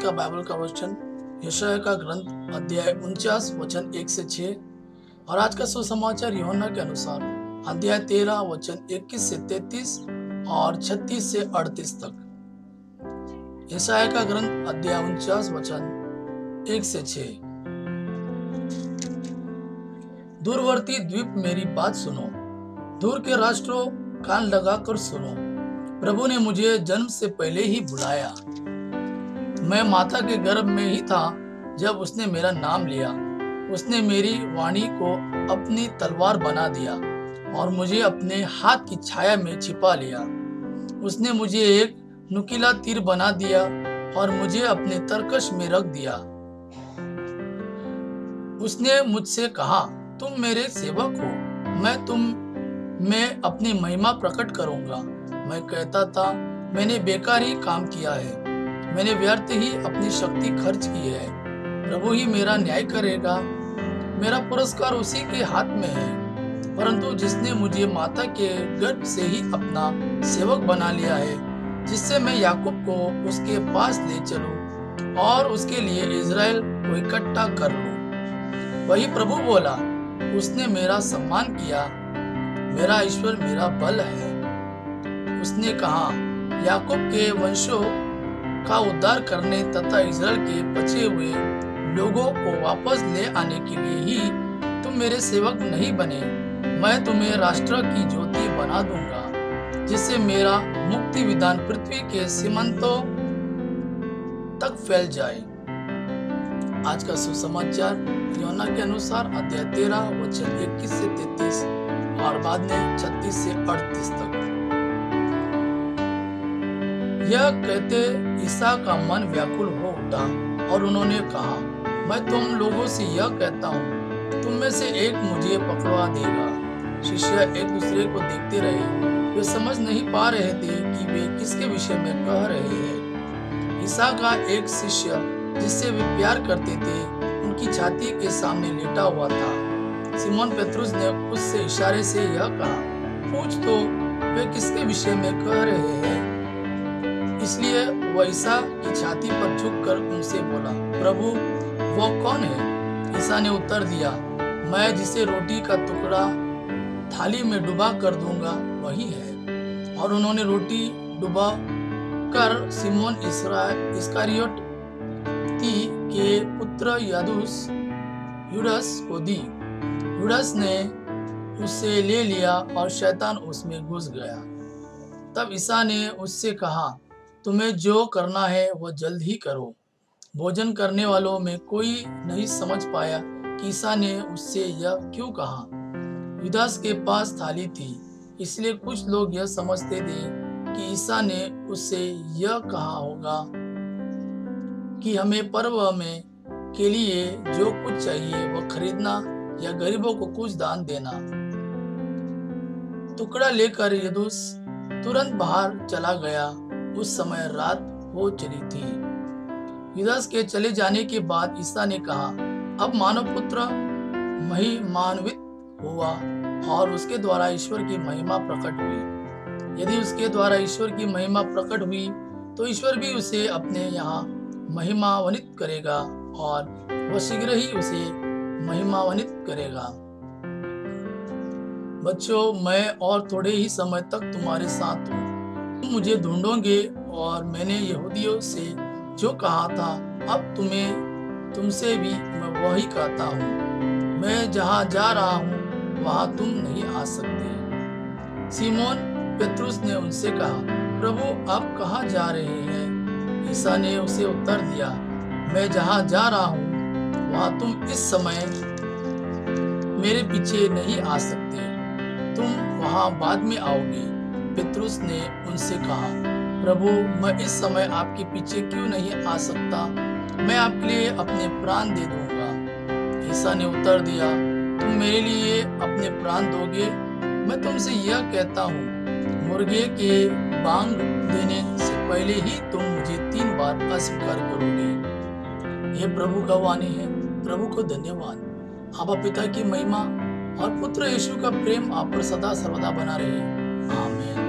का बाइबल का वचन यशायाह का ग्रंथ अध्याय 49 वचन 1 से 6 और आज का सुसमाचार यूहन्ना के अनुसार अध्याय 13 वचन 21 से 33 और 36 से 38 तक। यशायाह का ग्रंथ अध्याय 49 वचन 1 से 6। दूरवर्ती द्वीप मेरी बात सुनो, दूर के राष्ट्रों कान लगाकर सुनो। प्रभु ने मुझे जन्म से पहले ही बुलाया, मैं माता के गर्भ में ही था जब उसने मेरा नाम लिया। उसने मेरी वाणी को अपनी तलवार बना दिया और मुझे अपने हाथ की छाया में छिपा लिया। उसने मुझे एक नुकीला तीर बना दिया और मुझे अपने तरकश में रख दिया। उसने मुझसे कहा, तुम मेरे सेवक हो, मैं अपनी महिमा प्रकट करूंगा। मैं कहता था, मैंने बेकार ही काम किया है, मैंने व्यर्थ ही अपनी शक्ति खर्च की है। प्रभु ही मेरा न्याय करेगा, मेरा पुरस्कार उसी के हाथ में है। परंतु जिसने मुझे माता के गर्भ से ही अपना सेवक बना लिया है, जिससे मैं याकूब को उसके पास ले चलूं और उसके लिए इजराइल को इकट्ठा कर लूं, वही प्रभु बोला। उसने मेरा सम्मान किया, मेरा ईश्वर मेरा बल है। उसने कहा, याकूब के वंशों का उद्धार करने तथा इजराइल के बचे हुए लोगों को वापस ले आने के लिए ही तुम मेरे सेवक नहीं बने। मैं तुम्हें राष्ट्र की ज्योति बना दूंगा, जिससे मेरा मुक्ति विधान पृथ्वी के सीमांतों तक फैल जाए। आज का सुसमाचार यूहन्ना के अनुसार अध्याय 13 वचन 21 से 33 और बाद में 36 से 38 तक। यह कहते ईसा का मन व्याकुल हो उठा और उन्होंने कहा, मैं तुम लोगों से यह कहता हूँ, तुम में से एक मुझे पकड़वा देगा। शिष्य एक दूसरे को देखते रहे, वे समझ नहीं पा रहे थे कि वे किसके विषय में कह रहे हैं। ईसा का एक शिष्य जिससे वे प्यार करते थे, उनकी छाती के सामने लेटा हुआ था। सिमोन पेत्रुस ने उससे इशारे से यह कहा, पूछ तो वे किसके विषय में कह रहे हैं। इसलिए वह ईसा की छाती पर झुककर उनसे बोला, प्रभु वो कौन है? ईसा ने उत्तर दिया, मैं जिसे रोटी का टुकड़ा थाली में डुबा कर दूंगा वही है। और उन्होंने रोटी डुबा कर सिमोन इस्करियोती के पुत्र यूदास को दी। यूदास ने उसे ले लिया और शैतान उसमें घुस गया। तब ईसा ने उससे कहा, तुम्हें जो करना है वह जल्द ही करो। भोजन करने वालों में कोई नहीं समझ पाया कि ईसा ने उससे यह क्यों कहा। यूदास के पास थाली थी, इसलिए कुछ लोग यह समझते थे कि ईसा ने उससे यह कहा होगा कि हमें पर्व में के लिए जो कुछ चाहिए वह खरीदना या गरीबों को कुछ दान देना। टुकड़ा लेकर यूदास तुरंत बाहर चला गया। उस समय रात हो चली थी। यूदास के चले जाने के बाद ईसा ने कहा, अब मानव पुत्र महिमान्वित हुआ और उसके द्वारा ईश्वर की महिमा प्रकट हुई। यदि उसके द्वारा ईश्वर की महिमा प्रकट हुई तो ईश्वर भी उसे अपने यहाँ महिमान्वित करेगा और वह शीघ्र ही उसे महिमान्वित करेगा। बच्चों, मैं और थोड़े ही समय तक तुम्हारे साथ हूँ। तुम मुझे ढूंढोगे और मैंने यहूदियों से जो कहा था, अब तुमसे भी मैं वही कहता हूँ। मैं जहाँ जा रहा हूँ वहाँ तुम नहीं आ सकते। सिमोन पेत्रुस ने उनसे कहा, प्रभु आप कहाँ जा रहे हैं? ईसा ने उसे उत्तर दिया, मैं जहाँ जा रहा हूँ वहाँ तुम इस समय मेरे पीछे नहीं आ सकते, तुम वहाँ बाद में आओगे। पेत्रुस ने उनसे कहा, प्रभु मैं इस समय आपके पीछे क्यों नहीं आ सकता? मैं आपके लिए अपने प्राण दे दूंगा। ईसा ने उत्तर दिया, तुम मेरे लिए अपने प्राण दोगे? मैं तुमसे यह कहता हूँ, मुर्गे के बांग देने से पहले ही तुम मुझे 3 बार अस्वीकार करोगे। यह प्रभु का वाणी है। प्रभु को धन्यवाद। आबा पिता की महिमा और पुत्र यीशु का प्रेम आप पर सदा सर्वदा बना रहे। आमीन।